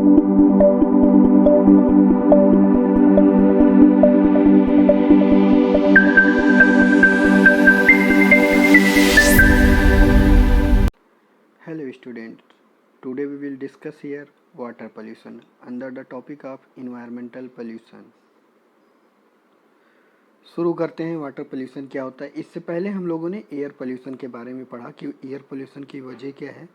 Hello students, today we will discuss here water pollution under the topic of environmental pollution। शुरू करते हैं। Water pollution क्या होता है। इससे पहले हम लोगों ने एयर पोल्यूशन के बारे में पढ़ा कि एयर पोल्यूशन की वजह क्या है,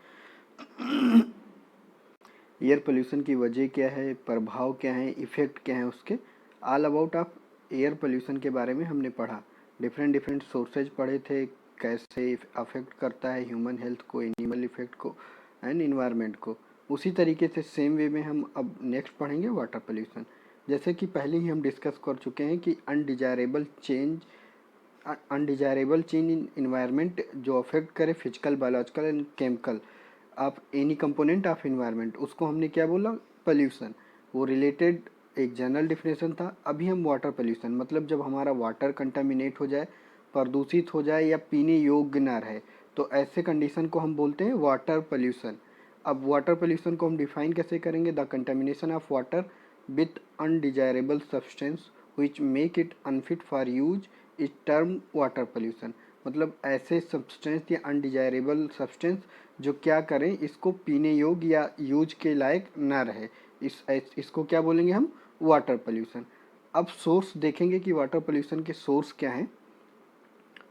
एयर पोल्यूशन की वजह क्या है, प्रभाव क्या है, इफेक्ट क्या है, उसके all about of air pollution के बारे में हमने पढ़ा। डिफरेंट सोर्सेज पढ़े थे, कैसे अफेक्ट करता है ह्यूमन हेल्थ को, एनिमल इफेक्ट को एंड इन्वायरमेंट को। उसी तरीके से सेम वे में हम अब नेक्स्ट पढ़ेंगे वाटर पोल्यूशन। जैसे कि पहले ही हम डिस्कस कर चुके हैं कि अनडिजायरेबल चेंज इन इन्वायरमेंट जो अफेक्ट करे physical, biological and chemical of any component of environment, उसको हमने क्या बोला, पोल्यूशन। वो रिलेटेड एक जनरल डिफिनेशन था। अभी हम वाटर पोल्यूशन मतलब जब हमारा वाटर कंटामिनेट हो जाए, प्रदूषित हो जाए या पीने योग्य ना रहे, तो ऐसे कंडीशन को हम बोलते हैं वाटर पोल्यूशन। अब वाटर पोल्यूशन को हम डिफाइन कैसे करेंगे, the contamination of water with undesirable substance which make it unfit for use is term water pollution. मतलब ऐसे सब्सटेंस या अनडिजायरेबल सब्सटेंस जो क्या करें, इसको पीने योग्य या यूज के लायक ना रहे, इसको क्या बोलेंगे हम, वाटर पोल्यूशन। अब सोर्स देखेंगे कि वाटर पोल्यूशन के सोर्स क्या हैं।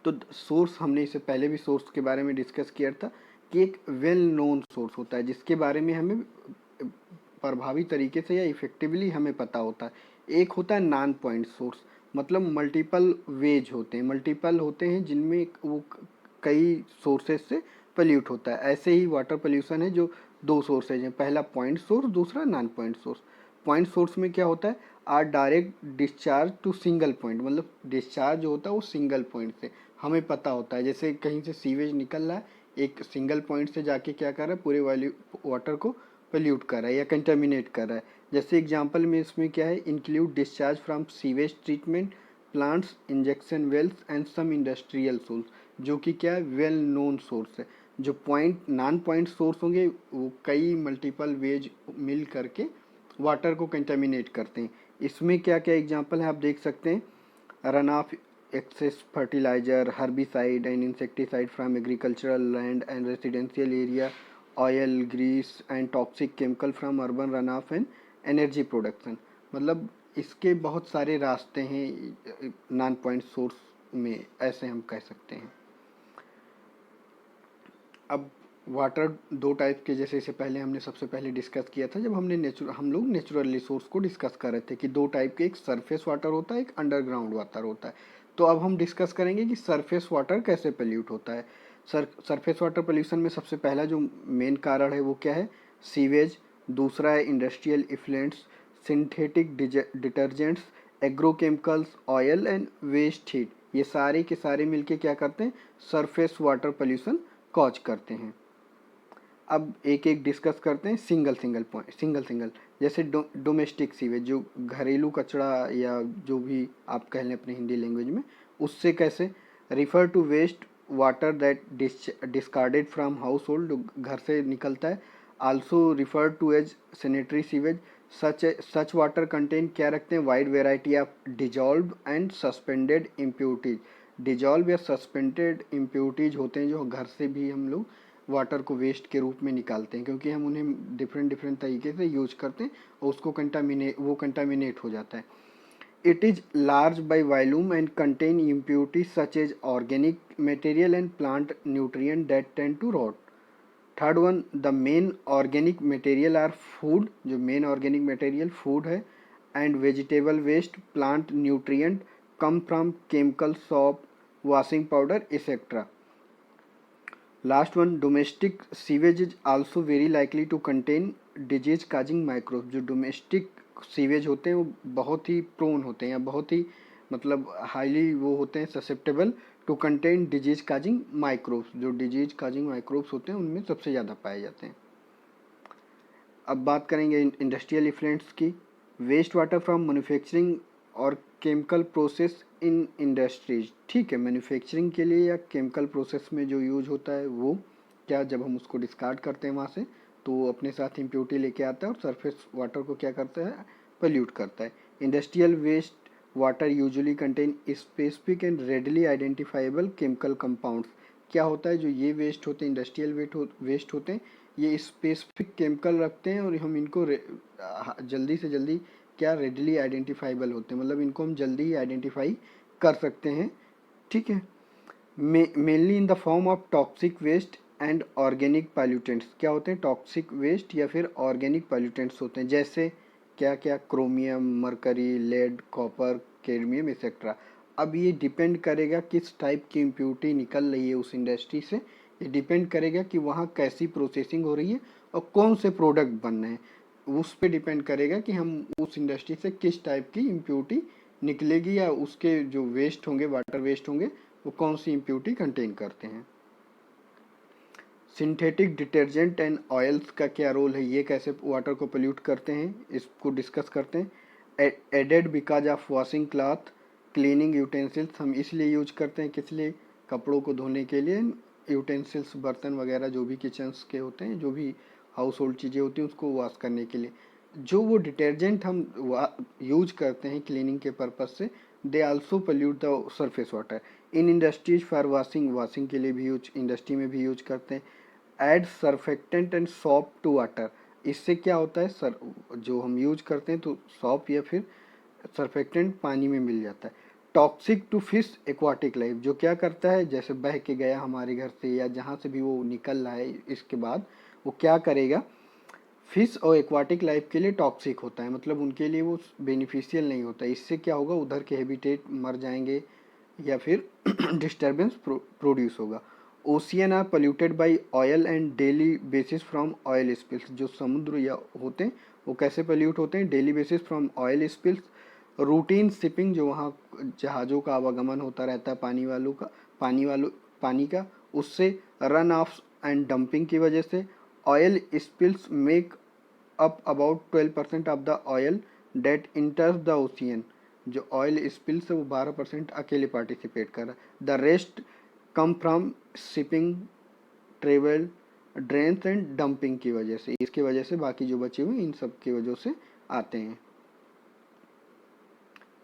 तो सोर्स हमने इससे पहले भी सोर्स के बारे में डिस्कस किया था कि एक वेल नोन सोर्स होता है जिसके बारे में हमें प्रभावी तरीके से या इफेक्टिवली हमें पता होता है। एक होता है नॉन पॉइंट सोर्स, मतलब मल्टीपल वेज होते हैं, मल्टीपल होते हैं जिनमें वो कई सोर्सेज से पोल्यूट होता है। ऐसे ही वाटर पोल्यूशन है जो दो सोर्सेज हैं, पहला पॉइंट सोर्स, दूसरा non point source. Point source में क्या होता है, are direct discharge to single point, मतलब डिस्चार्ज जो होता है वो सिंगल पॉइंट से हमें पता होता है। जैसे कहीं से सीवेज निकल रहा है, एक सिंगल पॉइंट से जाके क्या कर रहा है, पूरे वाटर को पोल्यूट कर रहा है या कंटेमिनेट कर रहा है। जैसे एग्जांपल में इसमें क्या है, include discharge from sewage treatment plants, injection wells and some industrial source, जो कि क्या है, वेल नोन सोर्स है। जो पॉइंट नॉन पॉइंट सोर्स होंगे वो कई मल्टीपल वेज मिल करके वाटर को कंटेमिनेट करते हैं। इसमें क्या क्या एग्जांपल है आप देख सकते हैं, run of excess fertilizer, herbicide and insecticide from agricultural land and residential area, oil, grease and toxic chemical from urban runoff and energy production। मतलब इसके बहुत सारे रास्ते हैं नॉन पॉइंट सोर्स में, ऐसे हम कह सकते हैं। अब वाटर दो टाइप के, जैसे इससे पहले हमने सबसे पहले डिस्कस किया था जब हम लोग नेचुरल रिसोर्स को डिस्कस कर रहे थे कि दो टाइप के, एक सरफेस वाटर होता है, एक अंडरग्राउंड वाटर होता है। तो अब हम डिस्कस करेंगे कि सरफेस वाटर कैसे पोल्यूट होता है। सरफेस वाटर पोल्यूशन में सबसे पहला जो मेन कारण है वो क्या है, सीवेज। दूसरा है industrial effluents, synthetic detergents, agrochemicals, oil and waste heat. ये सारे के सारे मिलके क्या करते हैं, सरफेस वाटर पोल्यूशन कॉज करते हैं। अब एक एक डिस्कस करते हैं सिंगल पॉइंट, सिंगल। जैसे डोमेस्टिक सीवेज, जो घरेलू कचरा या जो भी आप कह लें अपने हिंदी लैंग्वेज में, उससे कैसे, refer to waste water that discarded from household, जो घर से निकलता है। Also refer to as sanitary sewage, such water contain क्या रखते हैं, wide variety of dissolve and suspended impurities. Dissolve या सस्पेंडेड इम्प्योरिटीज होते हैं जो घर से भी हम लोग वाटर को वेस्ट के रूप में निकालते हैं, क्योंकि हम उन्हें डिफरेंट तरीके से यूज करते हैं और उसको कंटामिनेट हो जाता है। It is large by volume and contain impurities such as organic material and plant nutrient that tend to rot. Third one, the main organic material are food, जो मेन ऑर्गेनिक मटेरियल फूड है, and vegetable waste, plant nutrient come from chemical, soap, washing powder etcetera. Last one, domestic sewage is also very likely to contain disease causing microbe. जो domestic sewage होते हैं वो बहुत ही prone होते हैं या बहुत ही मतलब हाईली वो होते हैं susceptible to contain disease causing microbes. जो डिजीज काजिंग माइक्रोब्स होते हैं उनमें सबसे ज़्यादा पाए जाते हैं। अब बात करेंगे इंडस्ट्रियल इफ्लुएंट्स की। वेस्ट वाटर फ्रॉम मैन्युफैक्चरिंग और केमिकल प्रोसेस इन इंडस्ट्रीज। ठीक है, मैन्युफैक्चरिंग के लिए या केमिकल प्रोसेस में जो यूज होता है वो क्या, जब हम उसको डिस्कार्ड करते हैं वहाँ से, तो वो अपने साथ इम्प्योरिटी लेके आता है और सरफेस वाटर को क्या करता है, पोल्यूट करता है। Industrial waste water usually contain specific and readily identifiable chemical compounds. क्या होता है, जो ये वेस्ट होते हैं, इंडस्ट्रियल वेस्ट होते हैं, ये स्पेसिफिक केमिकल रखते हैं और हम इनको जल्दी से जल्दी क्या रेडली आइडेंटिफाइबल होते हैं, मतलब इनको हम जल्दी ही आइडेंटिफाई कर सकते हैं। ठीक है, mainly in the form of toxic waste and organic pollutants. क्या होते हैं, टॉक्सिक वेस्ट या फिर ऑर्गेनिक पॉल्यूटेंट्स होते हैं, जैसे क्या क्या, chromium, mercury, lead, copper, cadmium etcetera. अब ये डिपेंड करेगा किस टाइप की इम्प्योरिटी निकल रही है उस इंडस्ट्री से, ये डिपेंड करेगा कि वहाँ कैसी प्रोसेसिंग हो रही है और कौन से प्रोडक्ट बन रहे हैं, उस पर डिपेंड करेगा कि हम उस इंडस्ट्री से किस टाइप की इम्प्योरिटी निकलेगी या उसके जो वेस्ट होंगे, वाटर वेस्ट होंगे, वो कौन सी इम्प्योरिटी कंटेन करते हैं। सिंथेटिक डिटर्जेंट एंड ऑयल्स का क्या रोल है, ये कैसे वाटर को पोल्यूट करते हैं, इसको डिस्कस करते हैं। Added because of washing cloth, cleaning utensils, हम इसलिए यूज करते हैं, किस लिए, कपड़ों को धोने के लिए, यूटेंसिल्स, बर्तन वगैरह जो भी किचन्स के होते हैं, जो भी हाउस होल्ड चीज़ें होती हैं, उसको वॉश करने के लिए। जो वो डिटर्जेंट हम यूज करते हैं क्लीनिंग के पर्पज से, they also pollute the surface water. In industries for washing के लिए भी यूज, इंडस्ट्री में भी यूज करते हैं। Add surfactant and soap to water, इससे क्या होता है, सर जो हम यूज करते हैं तो सॉप या फिर सरफेक्टेंट पानी में मिल जाता है। Toxic to fish aquatic life, जो क्या करता है, जैसे बह के गया हमारे घर से या जहाँ से भी वो निकल रहा है, इसके बाद वो क्या करेगा, फिश और एक्वाटिक लाइफ के लिए टॉक्सिक होता है, मतलब उनके लिए वो बेनिफिशियल नहीं होता। इससे क्या होगा, उधर के हैबिटेट मर जाएंगे या फिर डिस्टर्बेंस प्रोड्यूस होगा। Ocean are polluted by oil and daily basis from oil spills, जो समुद्र या होते हैं वो कैसे पोल्यूट होते हैं, daily basis from oil spills. Routine shipping, जो वहाँ जहाज़ों का आवागमन होता रहता है पानी का, उससे। रन ऑफ एंड डंपिंग की वजह से। Oil spills make up about 12% of the oil that enters the ocean, जो ऑयल स्पिल्स है वो 12% अकेले पार्टिसिपेट कर रहा है। The rest come from shipping, travel, drains and dumping की वजह से, इसकी वजह से बाकी जो बचे हुए इन सब की वजह से आते हैं।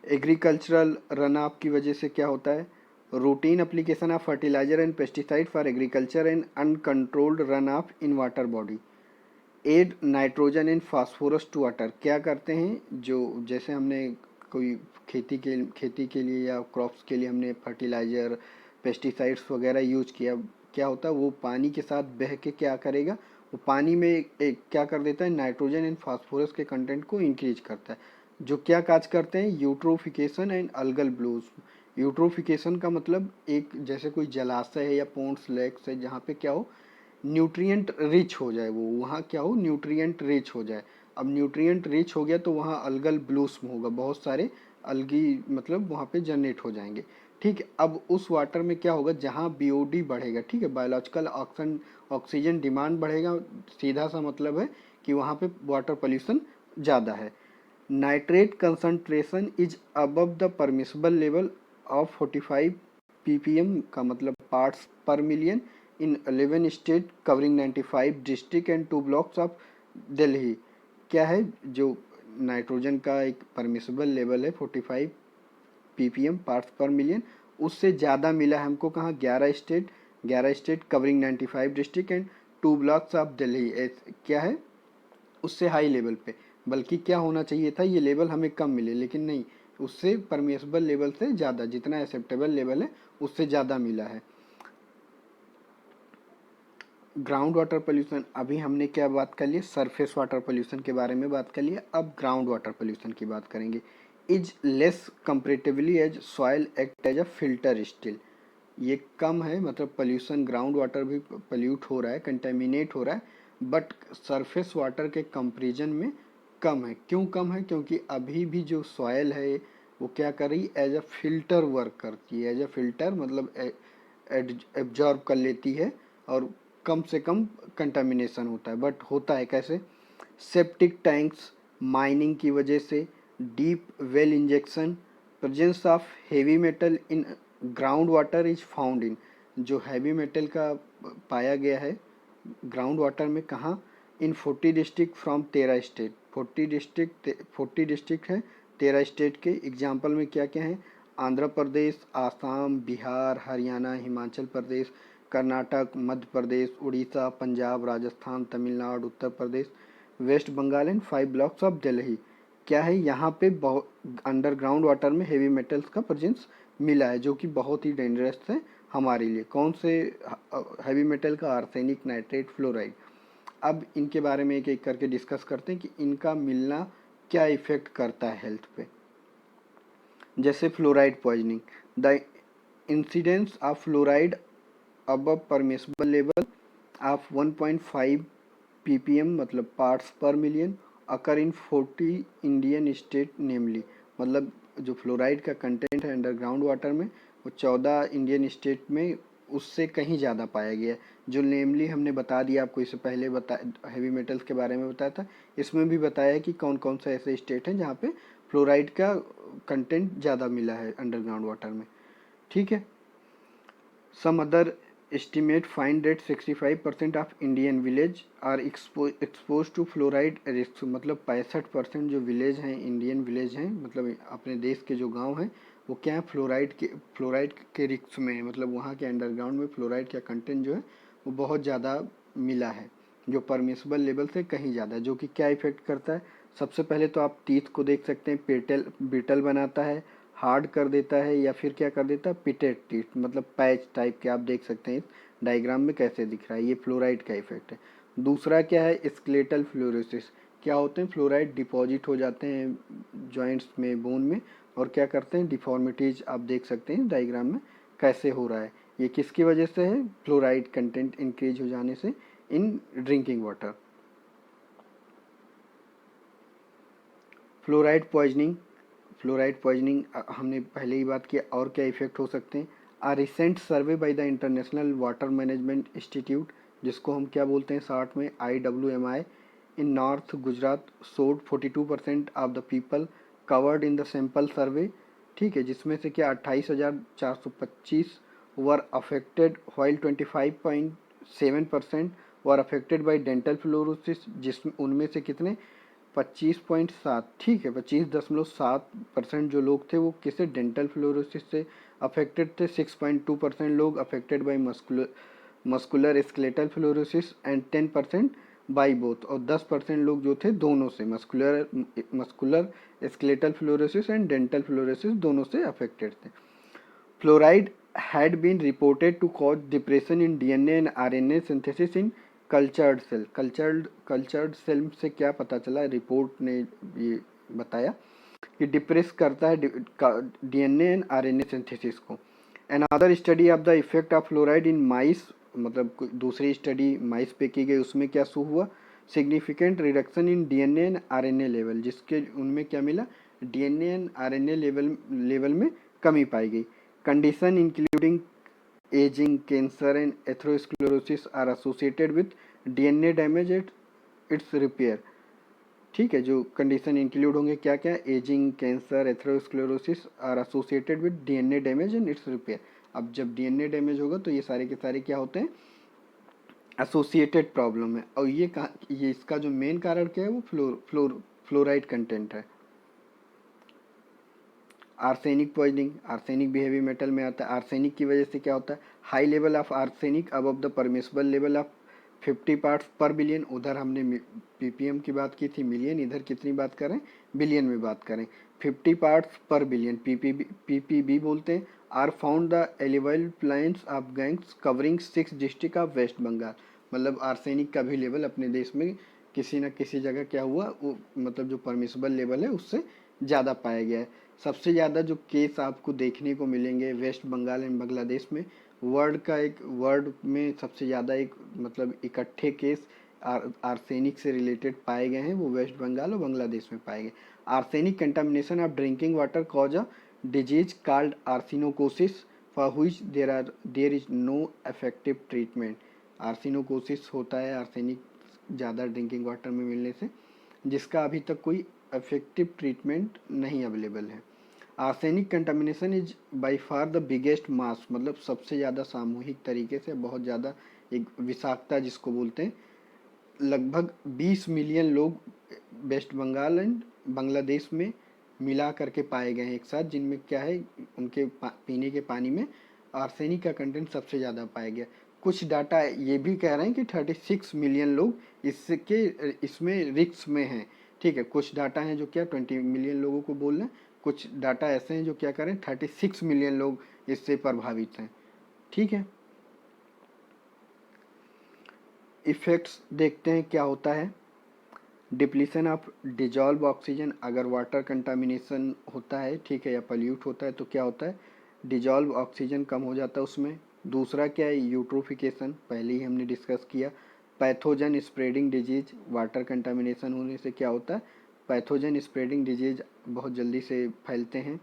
एग्रीकल्चरल रन ऑफ की वजह से क्या होता है, routine application of fertiliser and pesticide for agriculture and uncontrolled run off in water body. Add nitrogen and phosphorus to water, क्या करते हैं, जो जैसे हमने कोई खेती के लिए या क्रॉप्स के लिए हमने फर्टिलाइजर, पेस्टिसाइड्स वगैरह यूज किया, क्या होता है, वो पानी के साथ बह के क्या करेगा, वो पानी में एक क्या कर देता है, नाइट्रोजन एंड फास्फोरस के कंटेंट को इंक्रीज करता है, जो क्या काज करते हैं, eutrophication and algal Bloom. Eutrophication का मतलब एक जैसे कोई जलाशय है या पोन्ड्स, लेक्स है, जहाँ पे क्या हो, न्यूट्रिएंट रिच हो जाए, वो वहाँ क्या हो, न्यूट्रिएंट रिच हो जाए। अब न्यूट्रिएंट रिच हो गया तो वहाँ अल्गल ब्लूसम होगा, बहुत सारे अलगी मतलब वहाँ पे जनरेट हो जाएंगे। ठीक है, अब उस वाटर में क्या होगा, जहाँ बीओडी बढ़ेगा, ठीक है, बायोलॉजिकल ऑक्सीजन डिमांड बढ़ेगा, सीधा सा मतलब है कि वहाँ पे वाटर पोल्यूशन ज़्यादा है। Nitrate concentration is above the permissible level of 45 ppm, का मतलब पार्ट्स पर million in 11 state covering 95 district and 2 blocks of Delhi. क्या है, जो नाइट्रोजन का एक परमिसिबल लेवल है 45 ppm पार्ट्स पर मिलियन, उससे ज़्यादा मिला है हमको कहाँ, 11 state covering 95 district and 2 blocks of Delhi. क्या है, उससे हाई लेवल पे, बल्कि क्या होना चाहिए था, ये लेवल हमें कम मिले, लेकिन नहीं, उससे परमिसिबल लेवल से ज़्यादा, जितना एक्सेप्टेबल लेवल है उससे ज़्यादा मिला है। ग्राउंड वाटर पोल्यूशन, अभी हमने क्या बात कर ली, सरफेस वाटर पोल्यूशन के बारे में बात कर लिया, अब ग्राउंड वाटर पोल्यूशन की बात करेंगे। Is less comparatively as soil act as a filter still, ये कम है, मतलब पोल्यूशन ग्राउंड वाटर भी पोल्यूट हो रहा है, कंटेमिनेट हो रहा है, बट सरफेस वाटर के कंपेरिजन में कम है। क्यों कम है, क्योंकि अभी भी जो सॉइल है वो क्या कर रही है, एज अ फिल्टर वर्क करती है, एज अ फिल्टर मतलब एब्जॉर्ब कर लेती है और कम से कम कंटामिनेशन होता है। बट होता है कैसे, सेप्टिक टैंक्स, माइनिंग की वजह से, deep well injection, presence of heavy metal in ground water is found in, जो हैवी मेटल का पाया गया है ग्राउंड वाटर में, कहाँ, in 40 district from 13 state. 40 district हैं 13 स्टेट के। एग्जाम्पल में क्या क्या हैं? Andhra Pradesh, Assam, Bihar, Haryana, Himachal Pradesh, Karnataka, Madhya Pradesh, Orissa, Punjab, Rajasthan, Tamil Nadu, Uttar Pradesh, west Bengal and 5 blocks of Delhi. क्या है, यहाँ पे बहुत अंडरग्राउंड वाटर में हेवी मेटल्स का प्रेजेंस मिला है, जो कि बहुत ही डेंजरस है हमारे लिए। कौन से हैवी मेटल का? Arsenic, nitrate, fluoride. अब इनके बारे में एक एक करके डिस्कस करते हैं कि इनका मिलना क्या इफेक्ट करता है हेल्थ पे। जैसे fluoride poisoning, the incidence of fluoride above permissible level of 1.5 ppm मतलब पार्ट्स पर मिलियन अकर इन 40 इंडियन स्टेट नेमली। मतलब जो फ्लोराइड का कंटेंट है अंडरग्राउंड वाटर में वो 14 इंडियन स्टेट में उससे कहीं ज़्यादा पाया गया है। जो नेमली हमने बता दिया आपको, इससे पहले हैवी मेटल्स के बारे में बताया था, इसमें भी बताया है कि कौन कौन से ऐसे स्टेट हैं जहाँ पे फ्लोराइड का कंटेंट ज़्यादा मिला है अंडरग्राउंड वाटर में। ठीक है। Some other estimate find that 65% of Indian village are exposed to fluoride risk। मतलब 65% जो विलेज हैं, इंडियन विलेज हैं, मतलब अपने देश के जो गांव हैं, वो क्या है, फ्लोराइड के रिस्क में है। मतलब वहाँ के अंडरग्राउंड में फ्लोराइड का कंटेंट जो है वो बहुत ज़्यादा मिला है, जो परमिसिबल लेवल से कहीं ज़्यादा है। जो कि क्या इफेक्ट करता है? सबसे पहले तो आप टीथ को देख सकते हैं, ब्रिटल बनाता है, हार्ड कर देता है, या फिर क्या कर देता है, पिटेड टीथ मतलब पैच टाइप के। आप देख सकते हैं इस डायग्राम में कैसे दिख रहा है, ये फ्लोराइड का इफेक्ट है। दूसरा क्या है, स्केलेटल फ्लोरोसिस। क्या होते हैं, फ्लोराइड डिपॉजिट हो जाते हैं जॉइंट्स में, बोन में, और क्या करते हैं, डिफॉर्मिटीज। आप देख सकते हैं डायग्राम में कैसे हो रहा है। ये किसकी वजह से है? फ्लोराइड कंटेंट इंक्रीज हो जाने से in drinking water. Fluoride poisoning हमने पहले ही बात किया। और क्या इफेक्ट हो सकते हैं? A recent survey by the International Water Management Institute, जिसको हम क्या बोलते हैं शॉर्ट में, IWMI, इन नॉर्थ गुजरात सोड 42% of the people covered in the sample survey. ठीक है, जिसमें से क्या 28,425 वर affected, while 25.7% were affected by dental fluorosis, जिसमें उनमें से कितने, 25.7, ठीक है, 25.7% जो लोग थे वो किसे, डेंटल फ्लोरोसिस से अफेक्टेड थे। 6.2% लोग affected by muscular skeletal fluorosis and 10% by both. और 10% लोग जो थे दोनों से, muscular skeletal fluorosis and dental fluorosis दोनों से अफेक्टेड थे। Fluoride had been reported to cause depression in DNA and RNA synthesis in cultured cell. Cultured cell से क्या पता चला, रिपोर्ट ने ये बताया कि डिप्रेस करता है DNA एंड RNA सिंथेसिस को। Another study of the effect of fluoride in mice, मतलब दूसरी स्टडी माइस पे की गई, उसमें क्या शो हुआ, significant reduction in DNA and RNA level, जिसके उनमें क्या मिला, DNA एंड RNA लेवल में कमी पाई गई। Condition including ageing, cancer and atherosclerosis are associated with DNA damage at its repair. ठीक है, जो कंडीशन इंक्लूड होंगे क्या क्या, ageing, cancer, atherosclerosis are associated with DNA damage and its repair. अब जब DNA डैमेज होगा तो ये सारे के सारे क्या होते हैं, एसोसिएटेड प्रॉब्लम है। और ये इसका जो मेन कारण क्या है, वो फ्लोराइड कंटेंट है। आर्सेनिक पॉइजनिंग, आर्सेनिक भी हेवी मेटल में आता है। आर्सेनिक की वजह से क्या होता है, high level of arsenic above the permissible level of 50 parts पर बिलियन। उधर हमने ppm की बात की थी, मिलियन, इधर कितनी बात करें, बिलियन में बात करें। 50 पार्ट्स पर बिलियन, ppb बोलते हैं। Are found the alluvial plains of Ganges covering 6 district of west Bengal. मतलब आर्सेनिक का भी लेवल अपने देश में किसी न किसी जगह क्या हुआ, वो मतलब जो परमिसिबल लेवल है उससे ज़्यादा पाया गया है। सबसे ज़्यादा जो केस आपको देखने को मिलेंगे वेस्ट बंगाल एंड बांग्लादेश में, वर्ल्ड में सबसे ज़्यादा एक मतलब इकट्ठे केस आर्सेनिक से रिलेटेड पाए गए हैं, वो वेस्ट बंगाल और बांग्लादेश में पाए गए। Arsenic contamination of drinking water cause a disease called arsenicosis for which there is no effective treatment. Arsenicosis होता है आर्सेनिक ज़्यादा ड्रिंकिंग वाटर में मिलने से, जिसका अभी तक कोई इफेक्टिव ट्रीटमेंट नहीं अवेलेबल है। Arsenic contamination is by far the biggest mass, मतलब सबसे ज़्यादा सामूहिक तरीके से बहुत ज़्यादा एक विषाक्तता जिसको बोलते हैं, लगभग 20 मिलियन लोग वेस्ट बंगाल एंड बांग्लादेश में मिला करके पाए गए हैं एक साथ, जिनमें क्या है उनके पीने के पानी में आर्सेनिक का कंटेंट सबसे ज़्यादा पाया गया। कुछ डाटा ये भी कह रहे हैं कि 36 मिलियन लोग इसमें रिस्क में हैं। ठीक है, कुछ डाटा हैं जो क्या 20 मिलियन लोगों को बोल रहे हैं, कुछ डाटा ऐसे हैं जो क्या करें 36 मिलियन लोग इससे प्रभावित हैं। ठीक है, इफेक्ट्स देखते हैं क्या होता है। डिप्लीशन ऑफ डिजॉल्व ऑक्सीजन, अगर वाटर कंटामिनेशन होता है, ठीक है, या पल्यूट होता है तो क्या होता है, डिजॉल्व ऑक्सीजन कम हो जाता है उसमें। दूसरा क्या है, यूट्रोफिकेशन, पहले ही हमने डिस्कस किया। Pathogen spreading disease, water contamination होने से क्या होता है, पैथोजन स्प्रेडिंग डिजीज बहुत जल्दी से फैलते हैं।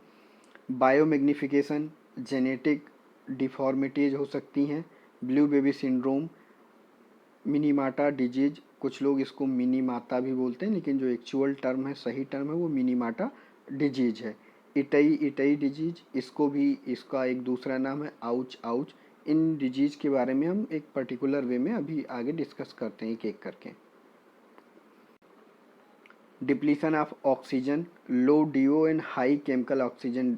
बायोमैग्निफिकेशन, जेनेटिक डिफॉर्मिटीज हो सकती हैं। ब्लू बेबी सिंड्रोम, मिनीमाटा डिजीज, कुछ लोग इसको मिनीमाता भी बोलते हैं, लेकिन जो एक्चुअल टर्म है, सही टर्म है, वो मिनीमाटा डिजीज है। इटई इटई डिजीज, इसको भी इसका एक दूसरा नाम है आउच आउच। इन डिजीज के बारे में हम एक पर्टिकुलर वे में अभी आगे डिस्कस करते हैं एक एक करके। Depletion of oxygen, low DO and high chemical oxygen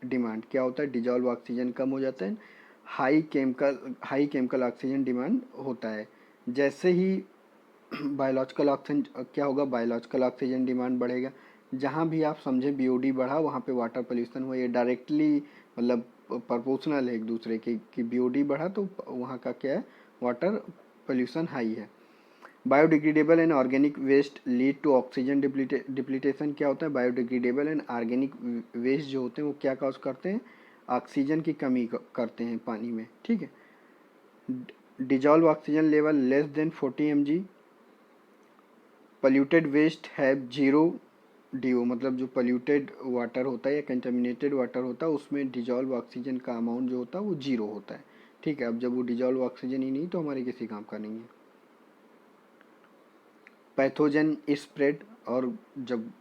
demand, क्या होता है, डिजॉल्व ऑक्सीजन कम हो जाता है, हाई केमिकल ऑक्सीजन डिमांड होता है। जैसे ही बायोलॉजिकल ऑक्सीजन क्या होगा, बायोलॉजिकल ऑक्सीजन डिमांड बढ़ेगा। जहाँ भी आप समझे बीओडी बढ़ा वहाँ पे वाटर पोल्यूशन हुआ, ये डायरेक्टली मतलब प्रोपोर्शनल है एक दूसरे के, कि बीओडी बढ़ा तो वहाँ का क्या है, वाटर पोल्यूशन हाई है। Biodegradable and organic waste lead to oxygen depletion, क्या होता है, बायोडिग्रेडेबल एंड ऑर्गेनिक वेस्ट जो होते हैं वो क्या कॉज करते हैं, ऑक्सीजन की कमी करते हैं पानी में। ठीक है, dissolve oxygen level less than 40 mg, polluted waste have zero DO, मतलब जो पल्यूटेड वाटर होता है या कंटेमिनेटेड वाटर होता है उसमें डिजॉल्व ऑक्सीजन का अमाउंट जो होता है वो जीरो होता है। ठीक है, अब जब वो डिजॉल्व ऑक्सीजन ही नहीं तो हमारे किसी काम का नहीं है। पैथोजन स्प्रेड, और जब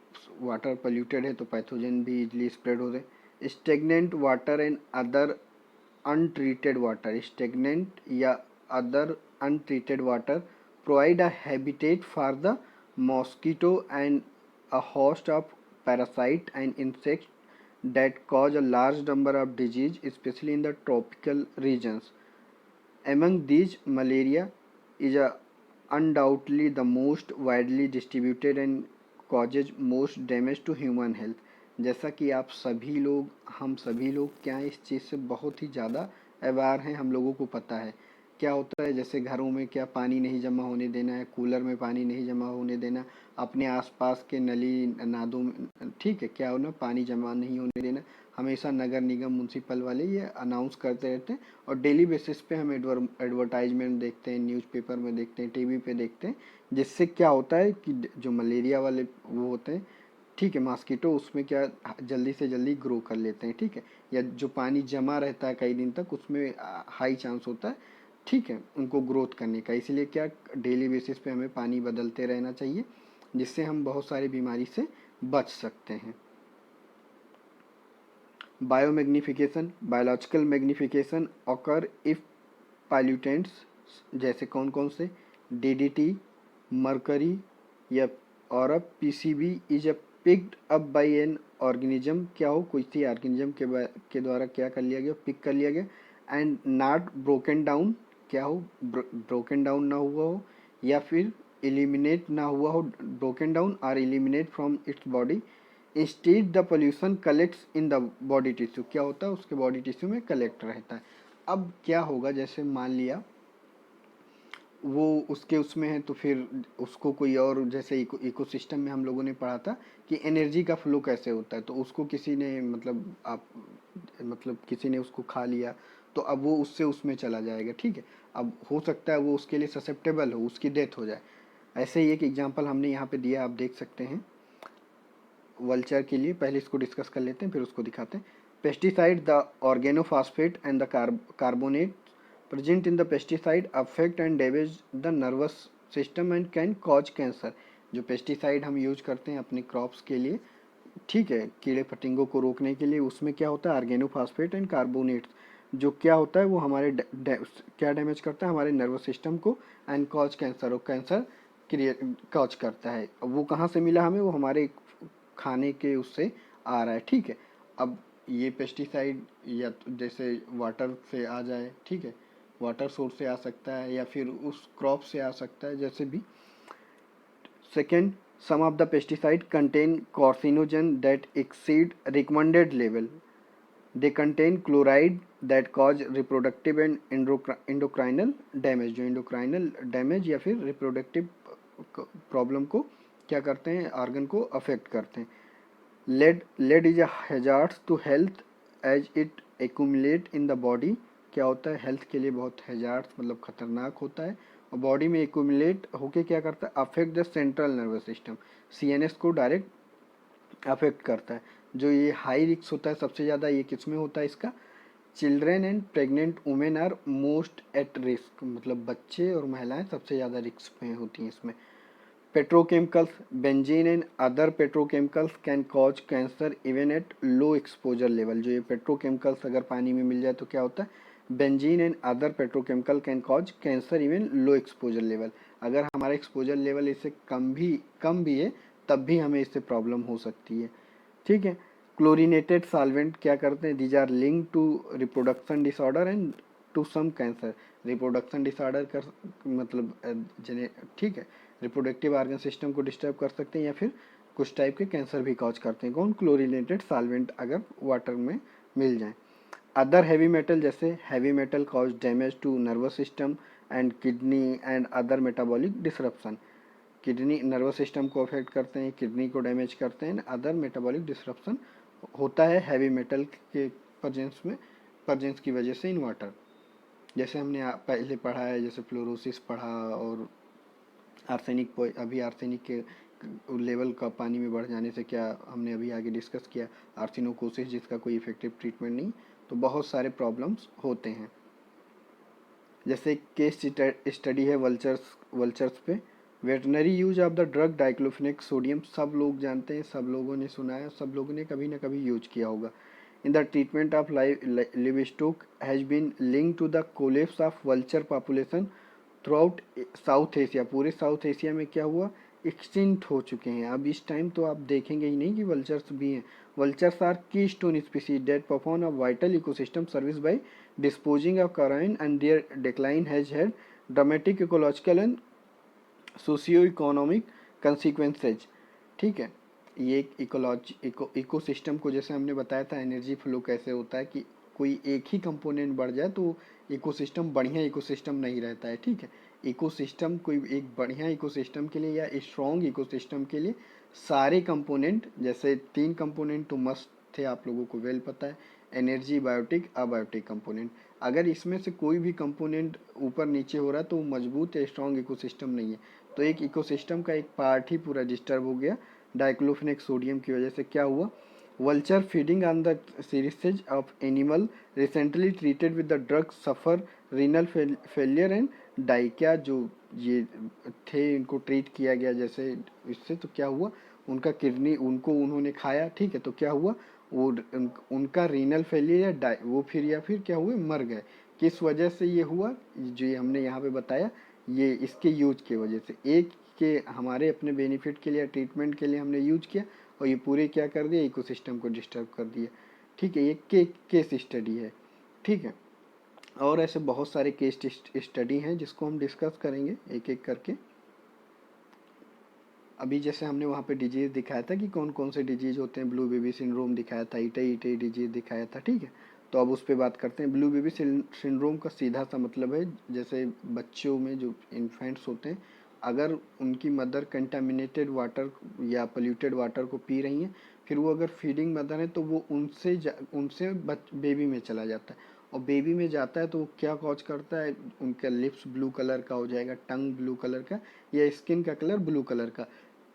वाटर पोल्यूटेड है तो पैथोजन भी इजली स्प्रेड होते हैं। Stagnant water and other untreated water, stagnant या other untreated water provide a habitat for the mosquito and a host of parasite and insects that cause a large number of disease, especially in the tropical regions. Among these, malaria is undoubtedly the most widely distributed and causes most damage to human health. जैसा कि आप सभी लोग, हम सभी लोग क्या इस चीज़ से बहुत ही ज़्यादा अवेयर हैं, हम लोगों को पता है क्या होता है। जैसे घरों में क्या पानी नहीं जमा होने देना है, कूलर में पानी नहीं जमा होने देना, अपने आसपास के नली नादों में, ठीक है, क्या होना, पानी जमा नहीं होने देना। हमेशा नगर निगम म्यूनसिपल वाले ये अनाउंस करते रहते हैं और डेली बेसिस पे हम एडवर्टाइजमेंट देखते हैं, न्यूज़पेपर में देखते हैं, टीवी पे देखते हैं, जिससे क्या होता है कि जो मलेरिया वाले वो होते हैं, ठीक है, मॉस्किटो, उसमें क्या जल्दी से जल्दी ग्रो कर लेते हैं। ठीक है, या जो पानी जमा रहता है कई दिन तक उसमें हाई चांस होता है, ठीक है, उनको ग्रोथ करने का। इसलिए क्या डेली बेसिस पे हमें पानी बदलते रहना चाहिए, जिससे हम बहुत सारी बीमारी से बच सकते हैं। Biomagnification, biological magnification occur if pollutants, जैसे कौन कौन से, डीडीटी, मरकरी या और अब PCB is a picked up by an organism, क्या हो, किसी ऑर्गेनिज्म के द्वारा क्या कर लिया गया, पिक कर लिया गया। एंड नॉट ब्रोकन डाउन, क्या हो, ब्रोकन डाउन ना हुआ हो या फिर एलिमिनेट ना हुआ हो, ब्रोकन डाउन और eliminate from its body. Instead the pollution collects in the body tissue, क्या होता है, उसके बॉडी टिश्यू में कलेक्ट रहता है। अब क्या होगा, जैसे मान लिया वो उसके उसमें है तो फिर उसको कोई और, जैसे इकोसिस्टम में हम लोगों ने पढ़ा था कि एनर्जी का फ्लो कैसे होता है, तो उसको किसी ने मतलब किसी ने उसको खा लिया तो अब वो उससे उसमें चला जाएगा। ठीक है, अब हो सकता है वो उसके लिए ससेप्टेबल हो, उसकी डेथ हो जाए। ऐसे ही एक एग्जांपल हमने यहाँ पे दिया, आप देख सकते हैं वल्चर के लिए। पहले इसको डिस्कस कर लेते हैं फिर उसको दिखाते हैं। Pesticide, the organophosphate and the carbonate present in the pesticide affect and damage the nervous system and can cause cancer। जो पेस्टिसाइड हम यूज करते हैं अपने क्रॉप्स के लिए, ठीक है, कीड़े फतिंगों को रोकने के लिए, उसमें क्या होता है, ऑर्गेनोफॉस्फेट एंड कार्बोनेट, जो क्या होता है वो हमारे क्या डैमेज करता है, हमारे नर्वस सिस्टम को, एंड कॉज कैंसर, और कैंसर क्रिएट कॉज करता है। अब वो कहाँ से मिला हमें, वो हमारे खाने के उससे आ रहा है, ठीक है। अब ये पेस्टिसाइड या तो जैसे वाटर से आ जाए, ठीक है, वाटर सोर्स से आ सकता है या फिर उस क्रॉप से आ सकता है, जैसे भी। Second, some of the pesticide contain carcinogen that exceed recommended level. They contain chloride that cause reproductive and endocrinal damage, जो endocrine damage या फिर reproductive प्रॉब्लम को क्या करते हैं, ऑर्गन को अफेक्ट करते हैं। Lead is a hazard to health as it accumulate in the body. क्या होता है, हेल्थ के लिए बहुत हैजार्ड मतलब खतरनाक होता है, और बॉडी में एक्यूमुलेट होके क्या करता है, affect the central nervous system, CNS को डायरेक्ट अफेक्ट करता है। जो ये हाई रिस्क होता है सबसे ज़्यादा, ये किस में होता है इसका, children and pregnant women are most at risk, मतलब बच्चे और महिलाएं सबसे ज़्यादा रिस्क में होती हैं इसमें। Petrochemicals, benzene and other petrochemicals can cause cancer even at low exposure level. जो ये पेट्रोकेमिकल्स अगर पानी में मिल जाए तो क्या होता है, benzene and other petrochemical can cause cancer even low exposure level. अगर हमारा एक्सपोजर लेवल इससे कम भी है तब भी हमें इससे प्रॉब्लम हो सकती है, ठीक है। क्लोरीनेटेड सॉल्वेंट क्या करते हैं, these are link to reproduction disorder and to some cancer. Reproduction disorder कर मतलब ठीक है, रिप्रोडक्टिव ऑर्गन सिस्टम को डिस्टर्ब कर सकते हैं या फिर कुछ टाइप के कैंसर भी कॉज करते हैं। कौन, क्लोरीनेटेड सॉल्वेंट अगर वाटर में मिल जाए। अदर हैवी मेटल, जैसे heavy metal cause damage to nervous system and kidney and other metabolic disruption. Kidney nervous system को अफेक्ट करते हैं, किडनी को डैमेज करते हैं, अदर मेटाबॉलिक डिसरप्शन होता है हैवी मेटल के प्रजेंस की वजह से इन वाटर। जैसे हमने पहले पढ़ा है, जैसे फ्लोरोसिस पढ़ा, और आर्सेनिक, अभी आर्सेनिक के लेवल का पानी में बढ़ जाने से क्या हमने अभी आगे डिस्कस किया, आर्सेनोकोसिस जिसका कोई इफेक्टिव ट्रीटमेंट नहीं, तो बहुत सारे प्रॉब्लम्स होते हैं। जैसे केस स्टडी है वल्चर्स पे। Veterinary use of the drug diclofenac sodium, सब लोग जानते हैं, सब लोगों ने सुना है, सब लोगों ने कभी ना कभी यूज किया होगा। In the treatment of livestock has been link to the collapse of vulture population throughout south Asia. पूरे साउथ एशिया में क्या हुआ, एक्सटिंक्ट हो चुके हैं। अब इस टाइम तो आप देखेंगे ही नहीं कि वल्चर्स भी हैं। वल्चर्स आर की stone species that perform a vital ecosystem service by disposing of carrion, and their decline has had dramatic ecological and socio-economic consequences, ठीक है। ये एक इकोसिस्टम को, जैसे हमने बताया था एनर्जी फ्लो कैसे होता है कि कोई एक ही कंपोनेंट बढ़ जाए तो इकोसिस्टम बढ़िया इकोसिस्टम नहीं रहता है, ठीक है। इकोसिस्टम कोई एक बढ़िया इकोसिस्टम के लिए या स्ट्रॉन्ग इकोसिस्टम के लिए सारे कंपोनेंट, जैसे 3 कंपोनेंट तो मस्ट थे, आप लोगों को वेल पता है, एनर्जी, बायोटिक, अबायोटिक कंपोनेंट। अगर इसमें से कोई भी कंपोनेंट ऊपर नीचे हो रहा है तो वो मजबूत या स्ट्रॉन्ग इकोसिस्टम नहीं है, तो एक इकोसिस्टम का एक पार्ट ही पूरा डिस्टर्ब हो गया डाइक्लोफेनेक सोडियम की वजह से। क्या हुआ, vulture feeding on the series of animal recently treated with the drug suffer renal failure and die. क्या जो ये थे इनको ट्रीट किया गया जैसे इससे, तो क्या हुआ, उनका किडनी उनको उन्होंने खाया, ठीक है, तो क्या हुआ, वो उनका रीनल फेलियर या डाई, वो फिर या फिर क्या हुए, मर गए। किस वजह से ये हुआ, जो ये हमने यहाँ पे बताया, ये इसके यूज की वजह से। एक के हमारे अपने बेनिफिट के लिए, ट्रीटमेंट के लिए हमने यूज किया, और ये पूरे क्या कर दिया, इकोसिस्टम को डिस्टर्ब कर दिया, ठीक है। ये केस स्टडी है, ठीक है। और ऐसे बहुत सारे केस स्टडी हैं जिसको हम डिस्कस करेंगे एक एक करके। अभी जैसे हमने वहाँ पे डिजीज़ दिखाया था कि कौन कौन से डिजीज़ होते हैं, ब्लू बेबी सिंड्रोम दिखाया था, इटई डिजीज़ दिखाया था, ठीक है। तो अब उस पर बात करते हैं। ब्लू बेबी सिंड्रोम का सीधा सा मतलब है, जैसे बच्चों में जो इन्फेंट्स होते हैं, अगर उनकी मदर कंटामिनेटेड वाटर या पोल्यूटेड वाटर को पी रही हैं, फिर वो अगर फीडिंग मदर है तो वो उनसे बेबी में चला जाता है, और बेबी में जाता है तो वो क्या कॉज करता है, उनका लिप्स ब्लू कलर का हो जाएगा, टंग ब्लू कलर का, या स्किन का कलर ब्लू कलर का।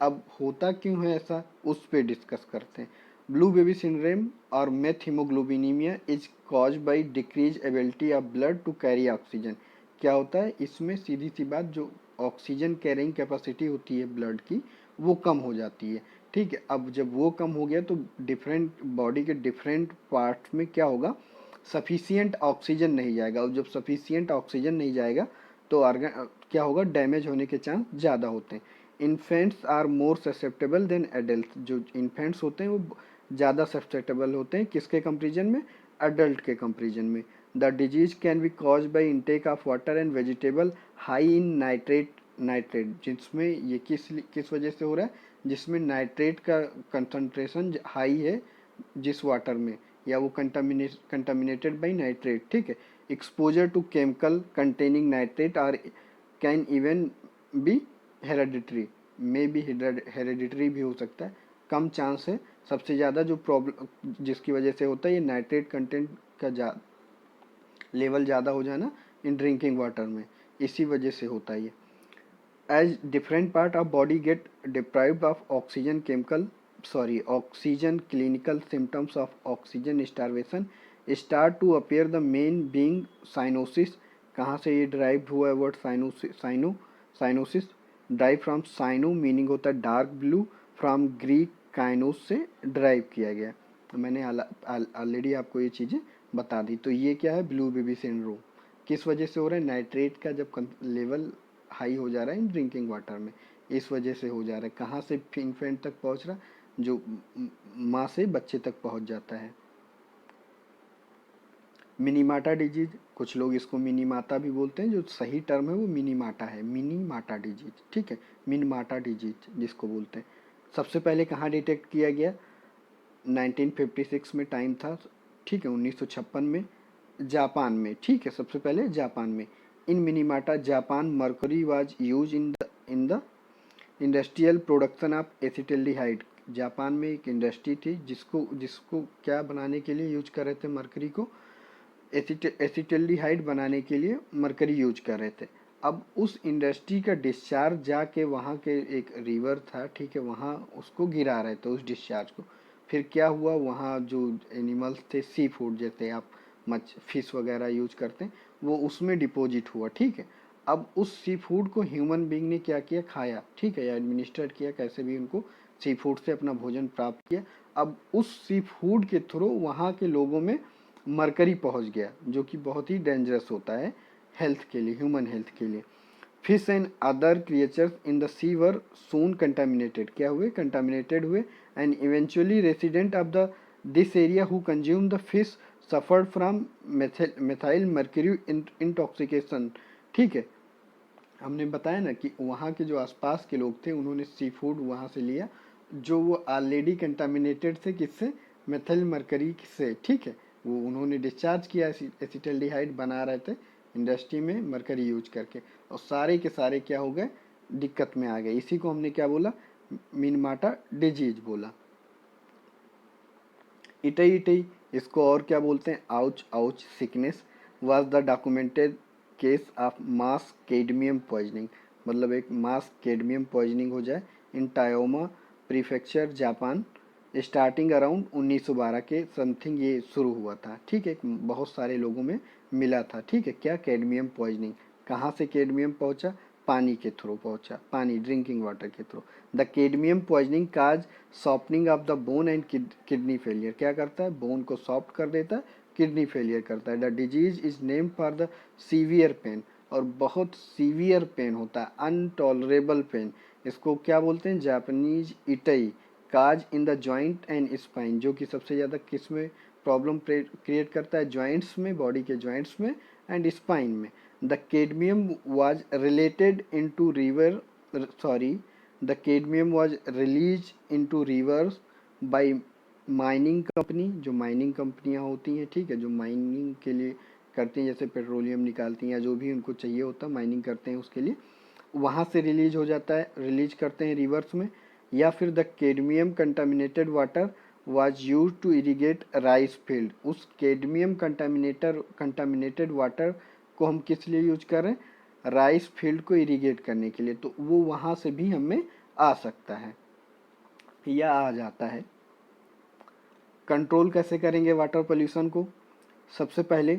अब होता क्यों है ऐसा, उस पे डिस्कस करते हैं। ब्लू बेबी सिंड्रोम और methemoglobinemia is cause by decrease ability of blood to carry oxygen. क्या होता है इसमें, सीधी सी बात, जो ऑक्सीजन कैरिंग कैपेसिटी होती है ब्लड की वो कम हो जाती है, ठीक है। अब जब वो कम हो गया तो डिफरेंट बॉडी के डिफरेंट पार्ट में क्या होगा, सफिशियंट ऑक्सीजन नहीं जाएगा, और जब सफिशियंट ऑक्सीजन नहीं जाएगा तो ऑर्गन क्या होगा, डैमेज होने के चांस ज़्यादा होते हैं। Infants are more susceptible than adult, जो इन्फेंट्स होते हैं वो ज़्यादा ससेप्टेबल होते हैं किसके कंपेरिजन में, एडल्ट के कंपेरिजन में। The disease can be cause by intake of water and vegetable high in nitrate, जिसमें ये किस वजह से हो रहा है, जिसमें नाइट्रेट का कंसंट्रेशन हाई है जिस वाटर में, या वो कंटामिनेटेड बाई नाइट्रेट, ठीक है। Exposure to chemical containing nitrate are can even be hereditary, में भी हेरेडिटरी भी हो सकता है, कम चांस है। सबसे ज़्यादा जो प्रॉब्लम जिसकी वजह से होता है ये नाइट्रेट कंटेंट का लेवल ज़्यादा हो जाना इन ड्रिंकिंग वाटर में, इसी वजह से होता है ये। As different part of body get deprived of oxygen, clinical symptoms of oxygen starvation start to appear, the main being cyanosis। कहाँ से ये ड्राइव हुआ है word cyanosis, derive from cyano meaning होता है dark blue, from Greek kyanos से derive किया गया। तो मैंने ऑलरेडी आपको ये चीज़ें बता दी। तो ये क्या है, ब्लू बेबी सिंड्रोम किस वजह से हो रहा है, नाइट्रेट का जब लेवल हाई हो जा रहा है इन ड्रिंकिंग वाटर में, इस वजह से हो जा रहा है। कहाँ से इन्फेंट तक पहुँच रहा, जो माँ से बच्चे तक पहुँच जाता है। मिनीमाटा डिजीज, कुछ लोग इसको मिनीमाता भी बोलते हैं, जो सही टर्म है वो मिनीमाटा है, मिनीमाटा डिजीज, ठीक है, मिनीमाटा डिजीज जिसको बोलते हैं। सबसे पहले कहाँ डिटेक्ट किया गया, 1956 में टाइम था, ठीक है, 1956 में जापान में, ठीक है, सबसे पहले जापान में। In Minamata Japan mercury was use in the industrial production of acetaldehyde. Japan में एक इंडस्ट्री थी जिसको जिसको क्या बनाने के लिए यूज कर रहे थे, मरकरी को एसिटल्डिहाइड बनाने के लिए मरकरी यूज कर रहे थे। अब उस इंडस्ट्री का डिस्चार्ज जाके वहाँ के एक रिवर था, ठीक है, वहाँ उसको गिरा रहे थे उस डिस्चार्ज को। फिर क्या हुआ, वहाँ जो एनिमल्स थे, सी फूड जैसे आप फिश वगैरह यूज करते हैं, वो उसमें डिपॉजिट हुआ, ठीक है। अब उस सी फूड को ह्यूमन बींग ने क्या किया, खाया, ठीक है, या एडमिनिस्ट्रेट किया, कैसे भी उनको सी फूड से अपना भोजन प्राप्त किया। अब उस सी फूड के थ्रू वहाँ के लोगों में मरकरी पहुँच गया, जो कि बहुत ही डेंजरस होता है हेल्थ के लिए, ह्यूमन हेल्थ के लिए। Fish and other creatures in the sea were soon contaminated, क्या हुए, कंटामिनेटेड हुए, and eventually resident of the this area who consume the fish suffered from methyl mercury intoxication, ठीक है। हमने बताया ना कि वहाँ के जो आसपास के लोग थे उन्होंने सी फूड वहाँ से लिया, जो वो ऑलरेडी कंटामिनेटेड थे किससे, मेथिल मरकरी से, ठीक है, वो उन्होंने डिस्चार्ज किया, एसिटल्डिहाइड बना रहे थे इंडस्ट्री में मरकरी यूज करके, और सारे के सारे क्या हो गए, दिक्कत में आ गए। इसी को हमने क्या बोला, मिनमाटा डिजीज बोला। इटई इटई, इसको और क्या बोलते हैं, ouch ouch sickness, was the documented case of mass cadmium poisoning, मतलब एक मास कैडमियम पॉइजनिंग हो जाए इन टायोमा प्रीफेक्चर जापान, स्टार्टिंग अराउंड 1912 के समथिंग ये शुरू हुआ था, ठीक है, बहुत सारे लोगों में मिला था, ठीक है, क्या, कैडमियम पॉइजनिंग। कहाँ से कैडमियम पहुँचा, पानी के थ्रू पहुँचा, पानी ड्रिंकिंग वाटर के through. The cadmium poisoning cause softening of the bone and kidney failure, क्या करता है, बोन को सॉफ्ट कर देता है, किडनी फेलियर करता है। The disease is named for the severe pain, और बहुत सीवियर पेन होता है, अनटॉलरेबल पेन, इसको क्या बोलते हैं, Japanese itai, cause in the joint and spine, जो कि सबसे ज़्यादा किस में प्रॉब्लम क्रिएट करता है, जॉइंट्स में, बॉडी के जॉइंट्स में एंड स्पाइन में। The cadmium was related into river sorry the cadmium was release into rivers by mining company, जो माइनिंग कंपनियां होती हैं, ठीक है, जो माइनिंग के लिए करती हैं, जैसे पेट्रोलियम निकालती हैं या जो भी उनको चाहिए होता है माइनिंग करते हैं उसके लिए, वहाँ से रिलीज हो जाता है, रिलीज करते हैं रिवर्स में। या फिर the cadmium contaminated water was use to irrigate rice field, उस कैडमियम कंटामिनेटेड वाटर को हम किस लिए यूज कर रहे हैं, राइस फील्ड को इरिगेट करने के लिए, तो वो वहाँ से भी हमें आ सकता है या आ जाता है। कंट्रोल कैसे करेंगे वाटर पोल्यूशन को, सबसे पहले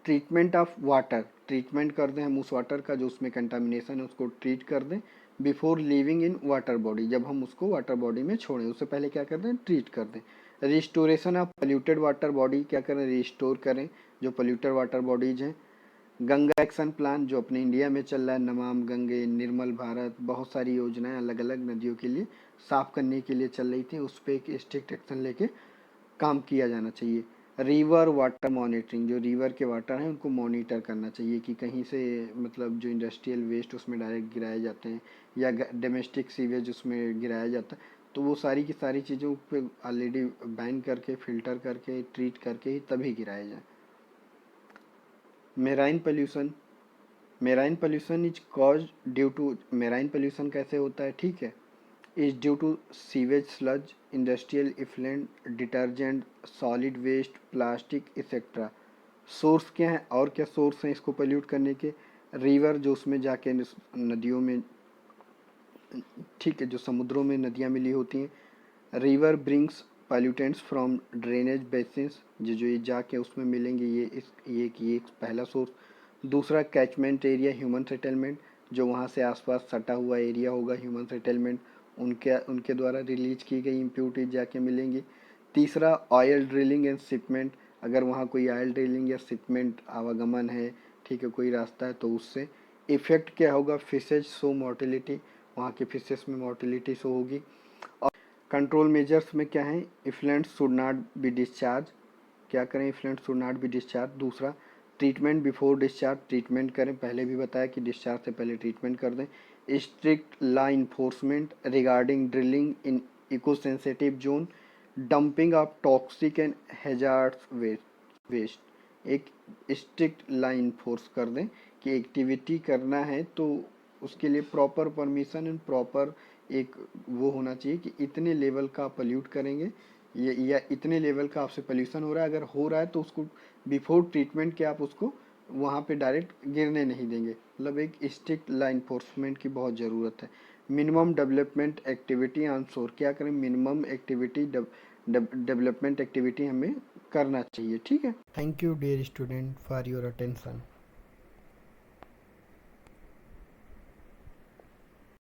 ट्रीटमेंट ऑफ वाटर, ट्रीटमेंट कर दें हम उस वाटर का जो उसमें कंटामिनेशन है उसको ट्रीट कर दें before living in water body, जब हम उसको वाटर बॉडी में छोड़ें उससे पहले क्या कर दें, ट्रीट कर दें। Restoration of polluted water body, क्या करें, रिस्टोर करें जो पोल्यूटेड वाटर बॉडीज हैं। गंगा एक्शन प्लान जो अपने इंडिया में चल रहा है, नमाम गंगे, निर्मल भारत, बहुत सारी योजनाएं अलग अलग नदियों के लिए साफ करने के लिए चल रही थी, उस पर एक स्ट्रिक्ट एक्शन लेके काम किया जाना चाहिए। रिवर वाटर मॉनिटरिंग, जो रिवर के वाटर हैं उनको मॉनिटर करना चाहिए कि कहीं से मतलब जो इंडस्ट्रियल वेस्ट उसमें डायरेक्ट गिराए जाते हैं या डोमेस्टिक सीवेज उसमें गिराया जाता है, तो वो सारी की सारी चीज़ों पे ऑलरेडी बैन करके, फिल्टर करके, ट्रीट करके ही तभी गिराया जाए। Marine pollution, marine pollution is cause due to, marine pollution कैसे होता है, ठीक है, is due to sewage sludge, industrial effluent, detergent, solid waste, plastic etcetera. Source क्या है और क्या सोर्स हैं इसको पोल्यूट करने के? रिवर जो उसमें जाके नदियों में, ठीक है, जो समुद्रों में नदियाँ मिली होती हैं। River brings pollutants from drainage basins, जो ये जाके उसमें मिलेंगे, ये एक पहला सोर्स। दूसरा कैचमेंट एरिया, ह्यूमन सेटलमेंट, जो वहाँ से आसपास सटा हुआ एरिया होगा, ह्यूमन सेटलमेंट, उनके उनके द्वारा रिलीज की गई इम्प्यूरिटीज जाके मिलेंगी। तीसरा ऑयल ड्रिलिंग एंड शिपमेंट, अगर वहाँ कोई ऑयल ड्रिलिंग या शिपमेंट आवागमन है, ठीक है, कोई रास्ता है, तो उससे इफेक्ट क्या होगा? फिशेज सो मोर्टेलिटी, वहाँ के फिशेस में मोर्टेलिटी शो होगी। और कंट्रोल मेजर्स में क्या है? Effluent should not be discharge, क्या करें? Effluent should not be discharge. दूसरा ट्रीटमेंट बिफोर डिस्चार्ज, ट्रीटमेंट करें, पहले भी बताया कि डिस्चार्ज से पहले ट्रीटमेंट कर दें। Strict law enforcement regarding drilling in eco sensitive zone, dumping of toxic and hazards waste, एक स्ट्रिक्ट लाइन फोर्स कर दें कि एक्टिविटी करना है तो उसके लिए प्रॉपर परमिशन एंड प्रॉपर एक वो होना चाहिए कि इतने लेवल का आप पोल्यूट करेंगे, ये या इतने लेवल का आपसे पोल्यूशन हो रहा है, अगर हो रहा है तो उसको बिफोर ट्रीटमेंट के आप उसको वहाँ पे डायरेक्ट गिरने नहीं देंगे। मतलब एक स्ट्रिक्ट ला इन्फोर्समेंट की बहुत ज़रूरत है। मिनिमम डेवलपमेंट एक्टिविटी ऑन शोर, क्या करें? मिनिमम एक्टिविटी डेवलपमेंट एक्टिविटी हमें करना चाहिए, ठीक है। Thank you dear student for your attention.